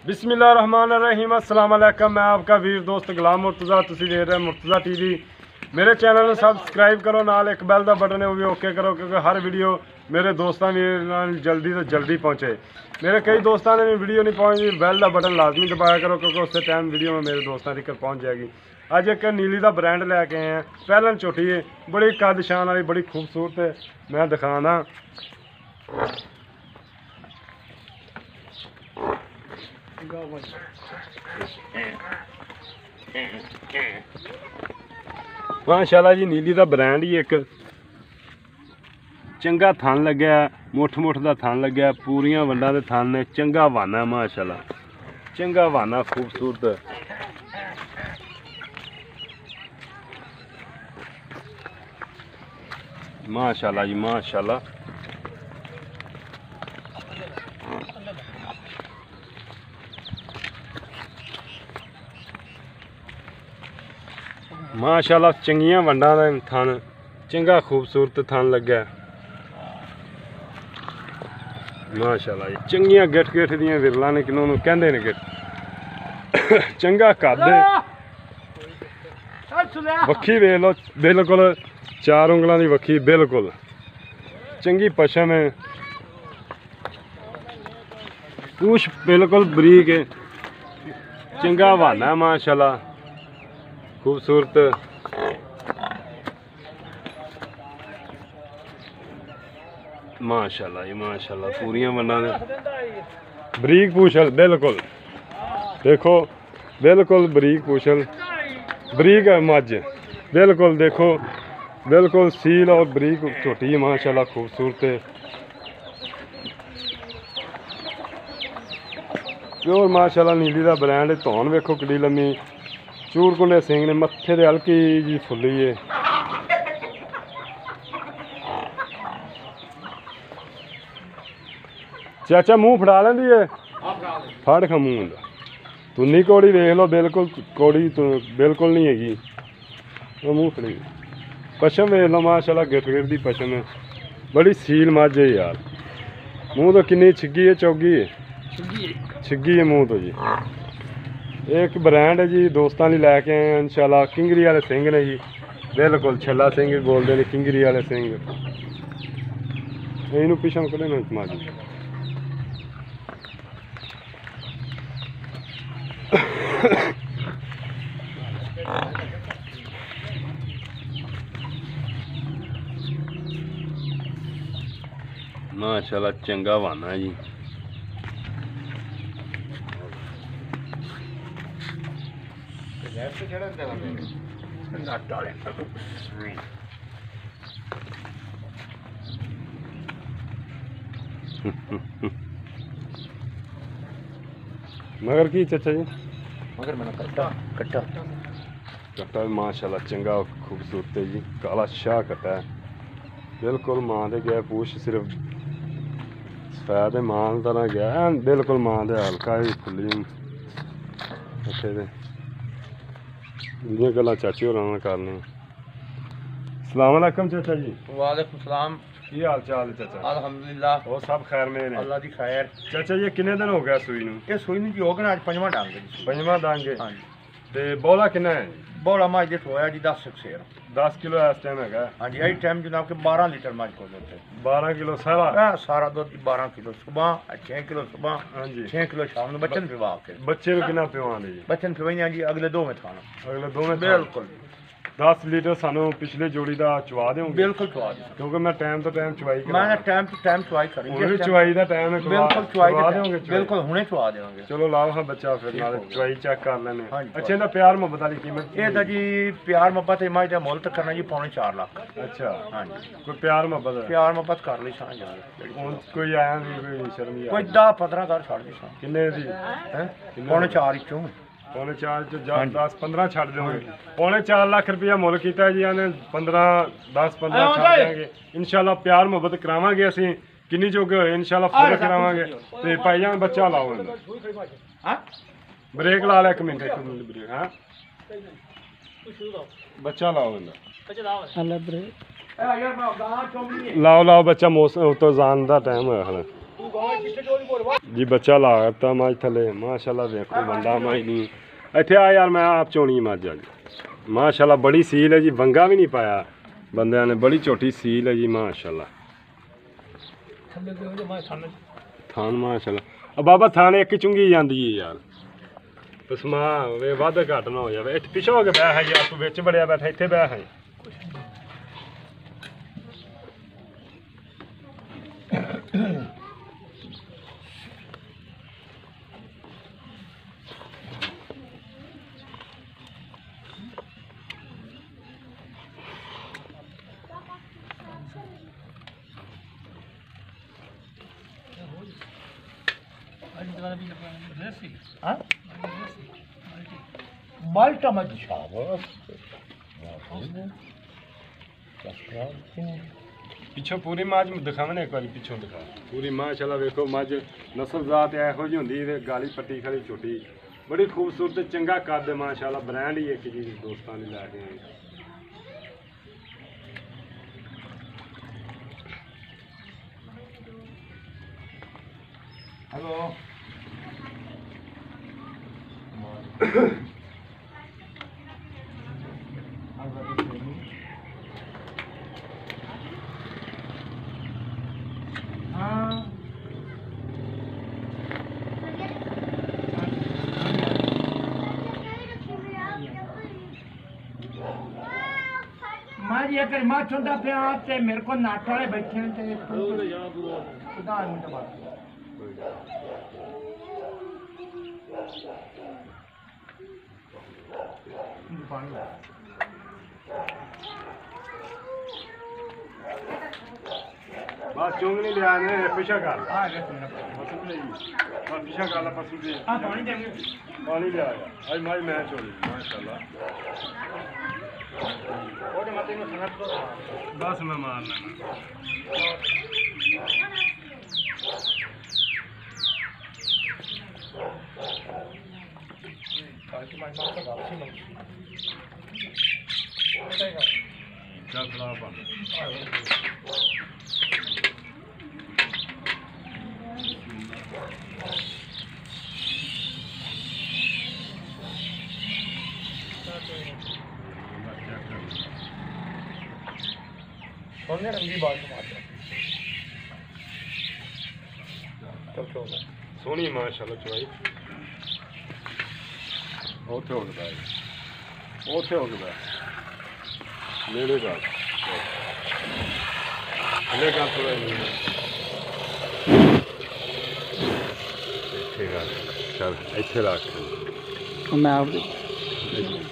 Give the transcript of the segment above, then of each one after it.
बिस्मिल्लाहिर्रहमानिर्रहीम अस्सलाम वालेकुम। मैं आपका वीर दोस्त गुलाम मुर्तज़ा, तुसी देख रहे मुर्तज़ा टीवी। मेरे चैनल में सबसक्राइब करो, नाल एक बैल का बटन है वो भी ओके करो, क्योंकि हर वीडियो मेरे दोस्तों में जल्दी तो जल्दी पहुँचे। मेरे कई दोस्तों ने वीडियो नहीं पहुँची, बैल का बटन लाजमी दबाया करो, क्योंकि उससे टाइम वीडियो में मेरे दोस्तों तक पहुँच जाएगी। अज एक नीली का ब्रांड लैके आए हैं, पहलन झोटी है, बड़ी कद शान वाली, बड़ी खूबसूरत है। मैं दिखाना माशाल्लाह जी, नीली का ब्रांड ही एक चंगा थन लग्या, मुठ मुठ का थन लग्या, पूरियां वंडा दे थन ने, चंगा वाना माशाल्लाह, चंगा वाना खूबसूरत। माशाल्लाह जी माशाल्लाह। माशाल्लाह चंगियां वंडा दे थन, चंगा खूबसूरत थन लग्या माशाल्लाह जी। चंगियां गिठ गिठ दियां विरलां ने, किन्हों कहंदे ने गिठ। चंगा कद, वक्खी वेख लो, बिल्कुल 4 उंगलों की वक्खी, बिल्कुल चंगी पशम है, पूछ बिल्कुल बरीक है, चंगा हवाना माशाल्लाह खूबसूरत। माशाल्लाह जी माशाल्लाह, पूरियां वंडा ने, बरीक पूछल बिल्कुल, देखो बिल्कुल बरीक पूछल, बरीक है मझ बिल्कुल, देखो बिल्कुल सील और बरीक छोटी है माशाल्लाह खूबसूरत है, प्योर माशाल्लाह नीली का ब्रांड है। धौन वेखो किड्डी लम्मी, चूरकुंडे सिंह ने, मत्थे ते हल्की जी फुल्ली है। चाचा मुंह फड़ा लेंदी है, फड़ खा मुंह दा, तुन्नी कौड़ी वेख लो, बिल्कुल कौड़ी तो बिल्कुल नहीं हैगी, वो मुंह फड़ी। पशम वेख लो माशाल्लाह, गिट गिट दी पशम है, बड़ी सील मझ है यार। मुंह तो किन्नी छिग्गी है, चौगी है, छिग्गी है मुंह तो जी। एक ब्रांड है जी, दोस्तों लिए लैके आए हैं इंशाल्लाह। किंगरी वाले सिंह ने जी, बिल्कुल छला सिंह भी बोलते हैं, किंगरी वाले सिंह। इनू पिछों करें ना माजी, माशाल्लाह चंगा वाना जी। मगर की चाचा जी, मगर मैंने कट्टा कट्टा कट्टा माशाल्लाह चंगा खूबसूरत है जी, काला शाह कट्टा है, बिल्कुल मां दे गया, पूछ सिर्फ सफेद मां तरह गया, बिल्कुल मां दे, हल्का ही खुली अच्छे दे। गल्लां चाची होरां नाल करने। अस्सलाम वालेकुम चाचा जी। वालेकुम सलाम। की हाल चाल है चाचा? अल्हम्दुलिल्लाह, और सब खैर में ने? अल्लाह दी खैर। चाचा ये कितने दिन हो गया सूई नूं? ये सूई नहीं योग ना, आज पंजवां डांग है जी। पंजवां दांगे। हाँ जी। ते बोला कितना है? बड़ा मज दे होया जी 10 सेर। 10 किलो इस टाइम हैगा। हाँ जी, इस टाइम जनाब के 12 लीटर मज को दूध है। 12 किलो सारा? सारा दूध 12 किलो सुबह, 6 किलो सुबह, हाँ जी, 6 किलो शाम में बच्चन पिवा के। बच्चे भी कितना पिवाने जी? बच्चन पिवाइया जी अगले 2 में थाना। अगले 2 में बिल्कुल 10 लीटर सानू पिछले जोड़ी का चवा देंगे? बिल्कुल चवा दी, क्योंकि मैं टाइम तो टाइम चवाई मैंने टाइम टू टाइम चवाई करी। भी चवाई का टाइम है, बिल्कुल चवाई देंगे? बिल्कुल हुणे चवा देंगे। चलो लाओ हाँ बच्चा, फिर नाले चवाई चेक कर लेने। हाँ जी। अच्छा इनका प्यार मोहब्बत वाली कीमत? ये तो जी प्यार मोहब्बत इमाज का मुल तक करना जी 4.5 लाख। अच्छा हाँ जी, कोई प्यार मोहब्बत है? प्यार मोहब्बत कर ली सान जाए। कोई आया नहीं, कोई शर्म नहीं? कोई 10-15 घर छड़ दी सान। किन्ने दी? हैं 4.5 चों 4.5 10-15 छड़ देंगे। 4.5 लाख रुपया मुल किया जी, ने 10-15 छड़ देंगे इंशाल्लाह। प्यार मोहब्बत करावांगे असीं, किन्नी जोगे होए इंशाल्लाह पूरा करावांगे। ते भाईजान बच्चा लाओ, ब्रेक ला ले, 1 मिनट ब्रेक। हाँ बच्चा लाओ इन्दा, लाओ लाओ बच्चा, मौसम तो जान का टाइम होया खड़ा। ਜੀ ਬੱਚਾ ਲਾਤਾ ਮੱਝ ਥੱਲੇ ਮਾਸ਼ਾਅੱਲਾ ਵੇਖੋ ਬੰਦਾ ਮੱਝ ਨਹੀਂ ਇੱਥੇ ਆ ਯਾਰ ਮੈਂ ਆਪ ਚੋਣੀ ਮੱਝ ਆ ਜੀ ਮਾਸ਼ਾਅੱਲਾ ਬੜੀ ਸੀਲ ਹੈ ਜੀ ਵੰਗਾ ਵੀ ਨਹੀਂ ਪਾਇਆ ਬੰਦਿਆਂ ਨੇ ਬੜੀ ਛੋਟੀ ਸੀਲ ਹੈ ਜੀ ਮਾਸ਼ਾਅੱਲਾ ਥਾਨ ਮਾਸ਼ਾਅੱਲਾ ਆ ਬਾਬਾ ਥਾਨ ਇੱਕ ਚੁੰਗੀ ਜਾਂਦੀ ਹੈ ਯਾਰ ਪਸਮਾ ਵੇ ਵੱਧ ਘੱਟ ਨਾ ਹੋ ਜਾਵੇ ਇੱਥੇ ਪਿੱਛੇ ਹੋ ਕੇ ਬਹਿ ਹੈ ਯਾਰ ਤੂੰ ਵਿੱਚ ਬੜਿਆ ਬੈਠਾ ਇੱਥੇ ਬਹਿ ਹੈ माल्टा मत शाबाश ਪਿੱਛੋਂ ਪੂਰੀ ਮਾਝ ਦਿਖਾਵਣੇ ਇੱਕ ਵਾਰੀ ਪਿੱਛੋਂ ਦਿਖਾ ਪੂਰੀ ਮਾਸ਼ਾਅੱਲਾ ਵੇਖੋ ਮੱਝ ਨਸਲ ਜ਼ਾਤ ਇਹੋ ਜਿਹੀ ਹੁੰਦੀ ਤੇ ਗਾਲੀ ਪੱਟੀ ਖੜੀ ਛੋਟੀ ਬੜੀ ਖੂਬਸੂਰਤ ਚੰਗਾ ਕੱਦ ਮਾਸ਼ਾਅੱਲਾ ਬ੍ਰਾਂਡ ਹੀ ਇੱਕ ਜੀ ਦੋਸਤਾਂ ਨੇ ਲੈ ਕੇ ਆਏ हेलो मैं ये कर मां छोटा पे आपसे मेरे को नाट वाले बैठे हैं ते खुदा मिनट बाद बस चुंगली ले आने पिछा कर हां बस पिछा कर पसंद है हां पानी देंगे पानी ले आया आज माई मैच हो रही माशाल्लाह और मत इन संगत को बस मैं मार लेना काकी मार मार का वापसी मंगी चल खड़ा पा सोने रंगी बाल को मारते चल चल सोनी माशाल्लाह चवाई ਉੱਥੇ ਹੋ ਗਿਆ ਉੱਥੇ ਹੋ ਗਿਆ ਨੇੜੇ ਦਾ ਹਲੇ ਕਾ ਥੋੜਾ ਇੱਥੇ ਗਾ ਚੱਲ ਇੱਥੇ ਰੱਖ ਮੈਂ ਆਪ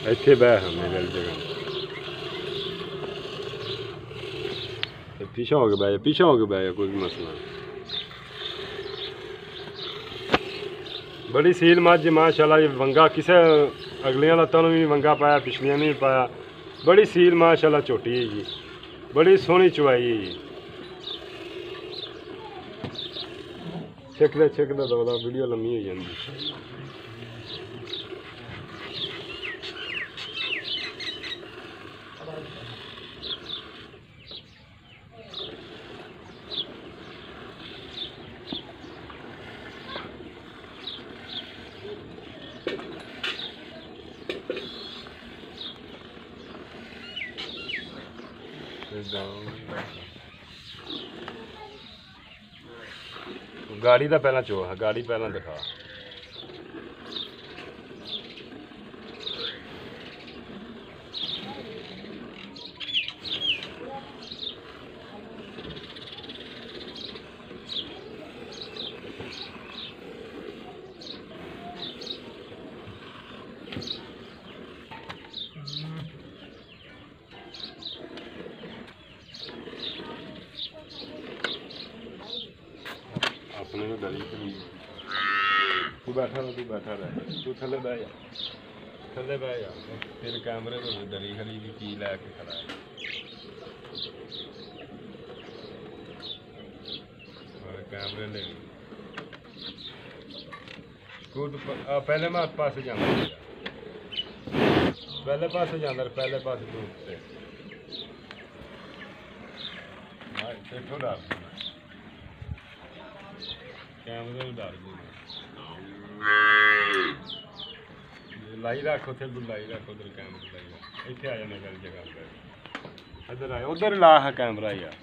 ਇੱਥੇ ਬਹਿ ਹਾਂ ਮੇਰੇ ਜਗ੍ਹਾ ਤੇ ਪਿੱਛੇ ਹੋ ਕੇ ਬਹਿ ਕੋਈ ਮਸਲਾ ਨਹੀਂ बड़ी सील मझ माशाल्लाह ये वंगा किसे अगलियां लत्तां नूं भी वंगा पाया पिछलियां नहीं पाया बड़ी सील माशाल्लाह झोटी है जी बड़ी सोहनी चवाई है जी छिकदे दौड़ा वीडियो लम्मी हो जाती गाड़ी का पहला चो है गाड़ी पहला दिखा अपने को डरी थी तू बैठा रह तू थले बह जा तेरे कैमरे तो डरी खड़ी भी की लैके खड़ा है कैमरे ले तू पहले मैं पास जाना पहले पास पहले पास तू उत्ते ਕੈਮਰੇ ਨੂੰ ਡਰ ਗਈ ਲਾਈ ਰੱਖ ਉੱਥੇ ਤੂੰ ਲਾਈ ਰੱਖ ਉਧਰ ਕੈਮਰਾ ਲਾਈ ਰੱਖ ਇੱਥੇ ਆ ਜਾ ਮੈਂ ਗੱਲ ਜਗ੍ਹਾ ਤੇ ਇੱਧਰ ਆ ਉਧਰ ਲਾ ਹੈ ਕੈਮਰਾ ਯਾਰ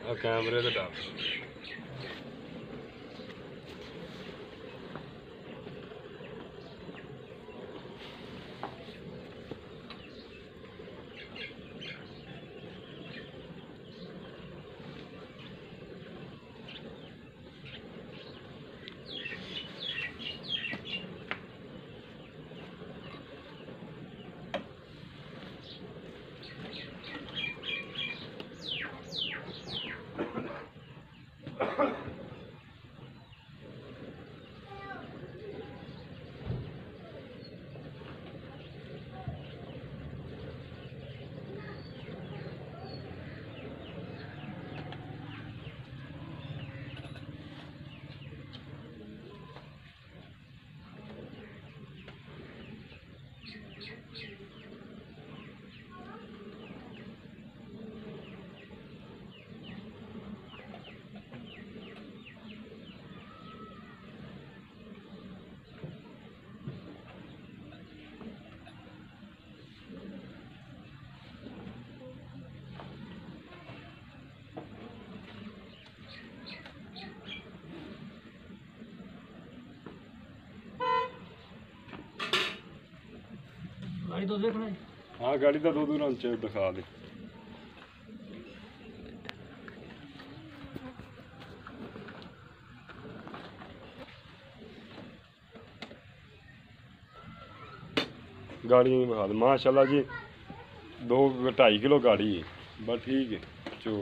ਆ ਕੈਮਰੇ ਤੇ ਡਰ ਗਾੜੀ ਤੋਂ ਦੇਖਣਾ ਜੀ ਹਾਂ ਗਾੜੀ ਦਾ ਦੋ ਰੰਗ ਚ ਦਿਖਾ ਦੇ गाड़ी बहा दे माशाल्लाह जी 2-2.5 किलो गाड़ी है बस ठीक है चो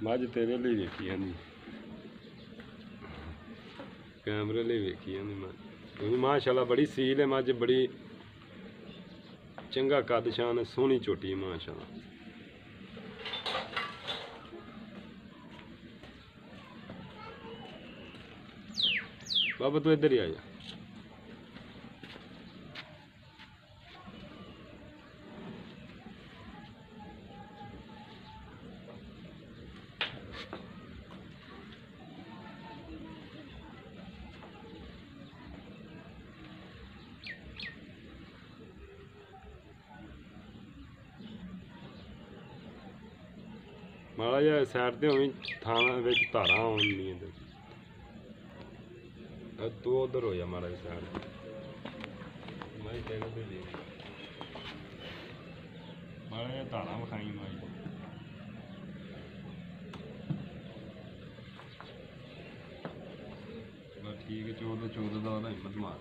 मझ तेरे लिए वेखी है कैमरे लिए वेखी है क्योंकि माशाल्लाह बड़ी सील है मझ बड़ी चंगा कद शान सोहनी चोटी है माशाल्लाह बाबा तू इधर ही आ जा माड़ा जिहा साइड ते होवी थाना विच धारां आउंदियां ते तू उधर हो जा मारा साइड मैं तेरे पे दे मारा जिहा धारां विखाई माई बस ठीक है 14 दा ओहदा हिम्मत मार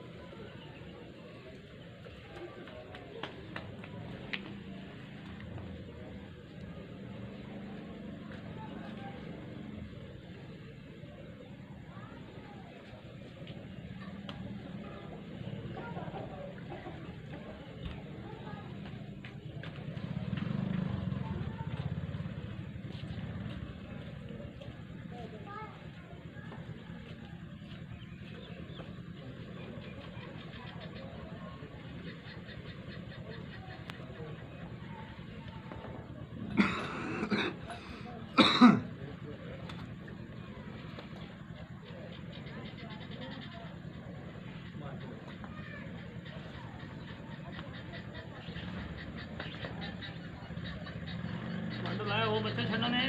लाया वो बच्चा छना ने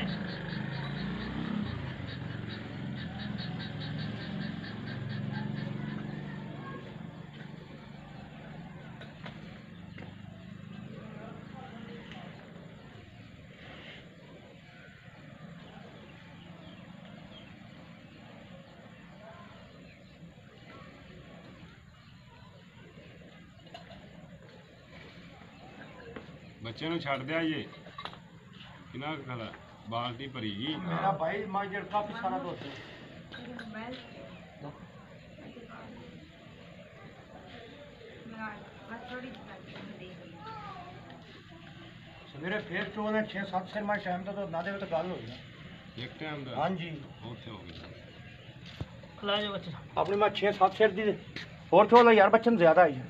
बच्चे नूं छड्ड दिया जे किना खला बाल्टी भरी गई मेरा भाई माजर काफी सारा दोस्त है सवेरे फिर चो ने 6-7 सिर मैं टाइम तो ना दे तो गल हो गई एक टाइम दा हां जी ओथे हो गई खला जो बच्चा अपनी मां 6-7 सिर दी ਹੋਰ ਚੋਲਾ ਯਾਰ ਬੱਚਨ ਜ਼ਿਆਦਾ ਹੀ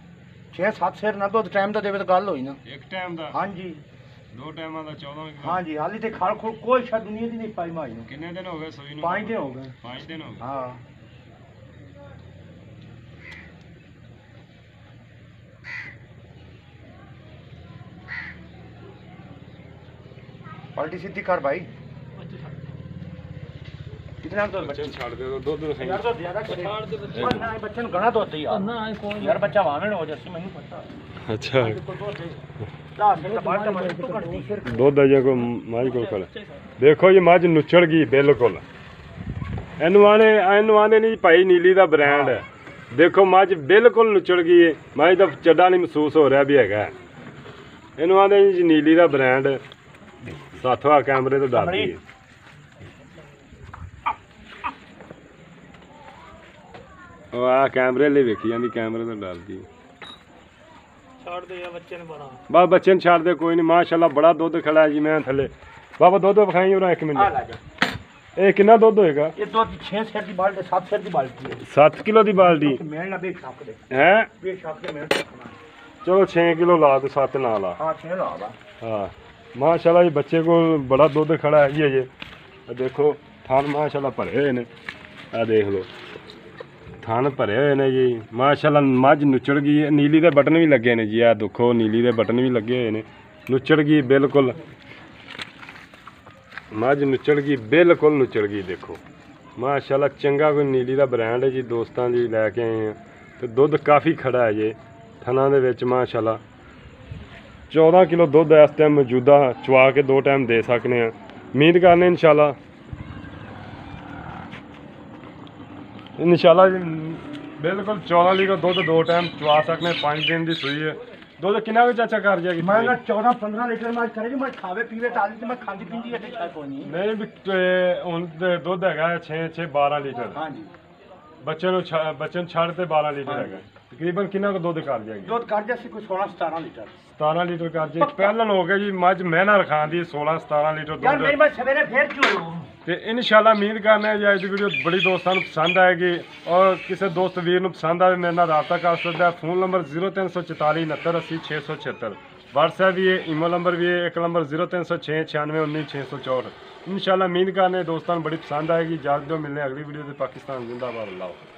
6-7 ਸਿਰ ਨਾ ਦੁੱਧ ਟਾਈਮ ਦਾ ਦੇਵੇ ਤਾਂ ਗੱਲ ਹੋਈ ਨਾ ਇੱਕ ਟਾਈਮ ਦਾ ਹਾਂਜੀ 2 ਟਾਈਮਾਂ ਦਾ 14 ਕਿਲੋ ਹਾਂਜੀ ਹਾਲੀ ਤੇ ਖੜ ਖੁੜ ਕੋਈ ਸ਼ਾ ਦੁਨੀਆ ਦੀ ਨਹੀਂ ਪਾਈ ਮਾਈ ਨੂੰ ਕਿੰਨੇ ਦਿਨ ਹੋ ਗਏ ਸੂਈ ਨੂੰ 5 ਦਿਨ ਹੋ ਗਏ 5 ਦਿਨ ਹੋ ਗਏ ਹਾਂ पलटी सीधी कर भाई कितना दूर ਬੱਚੇ ਛੱਡ ਦੇ ਦੋ ਦੁੱਧ ਦਿਖਾਈ यार तो ज्यादा करे और ना बच्चन घना दूध है यार ना कोई यार बच्चा वावें हो जैसे मैंने पता ਅੱਛਾ ला से बात टमाटर तो कर दी फिर ਦੁੱਧ ਆ ਜੇ ਕੋਈ ਮਾਝ ਕੋਲ ਕੋਲ ਦੇਖੋ ਜੀ ਮੱਝ ਨੁੱਚੜ ਗਈ ਬਿਲਕੁਲ ਇਹਨੂੰ ਆਂਦੇ ਨਹੀਂ ਭਾਈ ਨੀਲੀ ਦਾ ਬ੍ਰਾਂਡ ਹੈ ਦੇਖੋ ਮੱਝ ਬਿਲਕੁਲ ਨੁੱਚੜ ਗਈ ਹੈ ਮੱਝ ਦਾ ਚੱਡਾ ਨਹੀਂ ਮਹਿਸੂਸ ਹੋ ਰਿਹਾ ਵੀ ਹੈਗਾ ਇਹਨੂੰ ਆਂਦੇ ਜੀ ਨੀਲੀ ਦਾ ਬ੍ਰਾਂਡ ਸਾਥੋਂ ਕੈਮਰੇ ਤੋਂ ਡਰਦੀ ਹੈ ਉਹ ਆ ਕੈਮਰੇ ਲਈ ਵੇਖੀ ਜਾਂਦੀ ਕੈਮਰੇ ਤੋਂ ਡਰਦੀ छोड़ दे यार बच्चे ने बड़ा ਬਾ ਬੱਚੇ ਨੂੰ ਛੱਡ ਦੇ ਕੋਈ ਨਹੀਂ ਮਾਸ਼ਾਅੱਲਾ ਬੜਾ ਦੁੱਧ ਖੜਾ ਹੈ ਜੀ ਮੈਂ ਥੱਲੇ ਬਾਬਾ ਦੁੱਧ ਵਿਖਾਈ ਉਹਨਾਂ 1 आ ਮਿੰਟ ला जा ਇਹ ਕਿੰਨਾ ਦੁੱਧ ਹੋਏਗਾ ये दूध 6 सेर की बाल्टी 7 सेर की बाल्टी है 7 ਕਿਲੋ ਦੀ ਬਾਲਟੀ मेल ना बेशक दे ਹੈ बेशक के मेल रखना ਚਲੋ 6 ਕਿਲੋ ਲਾ ਤੇ 7 ਨਾ ਲਾ हां 6 ला बा ਹਾਂ ਮਾਸ਼ਾਅੱਲਾ ਜੀ ਬੱਚੇ ਕੋਲ ਬੜਾ ਦੁੱਧ ਖੜਾ ਹੈ ਜੀ ਅਜੇ ਇਹ ਦੇਖੋ ਥਣ ਮਾਸ਼ਾਅੱਲਾ ਭਰੇ ਹੋਏ ਨੇ ਆ ਦੇਖ ਲਓ ਥਣ ਭਰੇ ਹੋਏ ਨੇ ਜੀ ਮਾਸ਼ਾਅੱਲਾ ਮੱਝ ਨੁੱਚੜ ਗਈ ਹੈ ਨੀਲੀ ਦੇ ਬਟਨ ਵੀ ਲੱਗੇ ਨੇ ਜੀ ਆ ਦੇਖੋ ਨੀਲੀ ਦੇ ਬਟਨ ਵੀ ਲੱਗੇ ਹੋਏ ਨੇ ਨੁੱਚੜ ਗਈ ਬਿਲਕੁਲ ਮੱਝ ਨੁੱਚੜ ਗਈ ਬਿਲਕੁਲ ਨੁੱਚੜ ਗਈ ਦੇਖੋ ਮਾਸ਼ਾਅੱਲਾ ਚੰਗਾ ਕੋਈ ਨੀਲੀ ਦਾ ਬ੍ਰਾਂਡ ਹੈ ਜੀ ਦੋਸਤਾਂ ਦੀ ਲੈ ਕੇ ਆਏ ਆ ਤੇ ਦੁੱਧ ਕਾਫੀ ਖੜਾ ਹੈ ਜੀ ਥਣਾਂ ਦੇ ਵਿੱਚ ਮਾਸ਼ਾਅੱਲਾ 14 ਕਿਲੋ ਦੁੱਧ ਇਸ ਟਾਈਮ ਮੌਜੂਦਾ ਚਵਾ ਕੇ 2 ਟਾਈਮ ਦੇ ਸਕਨੇ ਆ ਉਮੀਦ ਕਰਨੇ ਇਨਸ਼ਾਅੱਲਾ ਬਿਲਕੁਲ 14 ਲੀਟਰ ਦੁੱਧ 2 ਟਾਈਮ ਚਵਾ ਸਕਨੇ 5 ਦਿਨ ਦੀ ਸੂਈ ਹੈ ਦੁੱਧ ਕਿੰਨਾ ਕੁ ਚਾਚਾ ਕਰ ਜਾਏਗੀ मैं ना 14-15 लीटर मैं करेगी मैं खावे पीवे टाली ते मैं खांदी पींदी है अच्छा कोई नहीं ਨਹੀਂ ਵੀ ਹੁਣ ਤੇ ਦੁੱਧ ਹੈਗਾ 6 12 ਲੀਟਰ हां जी ਬੱਚੇ ਨੂੰ ਛੱਡ ਤੇ 12 ਲੀਟਰ ਹੈਗਾ ਤਕਰੀਬਨ ਕਿੰਨਾ ਕੁ ਦੁੱਧ ਕਰ ਜਾਏਗੀ दूध कर जैसे कोई 16-17 लीटर 17 ਲੀਟਰ ਕਰ ਜਾਏਗੀ ਪਹਿਲਾਂ ਹੋ ਗਿਆ ਜੀ ਮੱਝ ਮਹਿਨਾ ਰਖਾਂਦੀ 16 17 ਲੀਟਰ यार ਦੁੱਧ मेरी मैं सवेरे फिर चोरू ਤੇ ਇਨਸ਼ਾਅੱਲਾ ਉਮੀਦ ਕਰਨੇ ਆ ਜੀ ਅੱਜ ਦੀ ਵੀਡੀਓ ਬੜੀ ਦੋਸਤਾਂ ਨੂੰ ਪਸੰਦ ਆਏਗੀ ਔਰ ਕਿਸੇ ਦੋਸਤ ਵੀਰ ਨੂੰ ਪਸੰਦ ਆਵੇ ਮੇਰੇ ਨਾਲ ਰਾਬਤਾ ਕਰ ਸਕਦਾ ਹੈ ਫੋਨ ਨੰਬਰ 0344 69 80 676 WhatsApp ਵੀ ਹੈ ਈਮੇਲ ਨੰਬਰ ਵੀ ਹੈ ਇੱਕ ਨੰਬਰ 0306 96 19 664 ਇਨਸ਼ਾਅੱਲਾ ਉਮੀਦ ਕਰਨੇ ਦੋਸਤਾਂ ਨੂੰ ਬੜੀ ਪਸੰਦ ਆਏਗੀ ਜਲਦ ਤੋਂ ਮਿਲਨੇ ਅਗਲੀ ਵੀਡੀਓ ਤੇ ਪਾਕਿਸਤਾਨ ਜ਼ਿੰਦਾਬਾਦ ਅੱਲਾਹ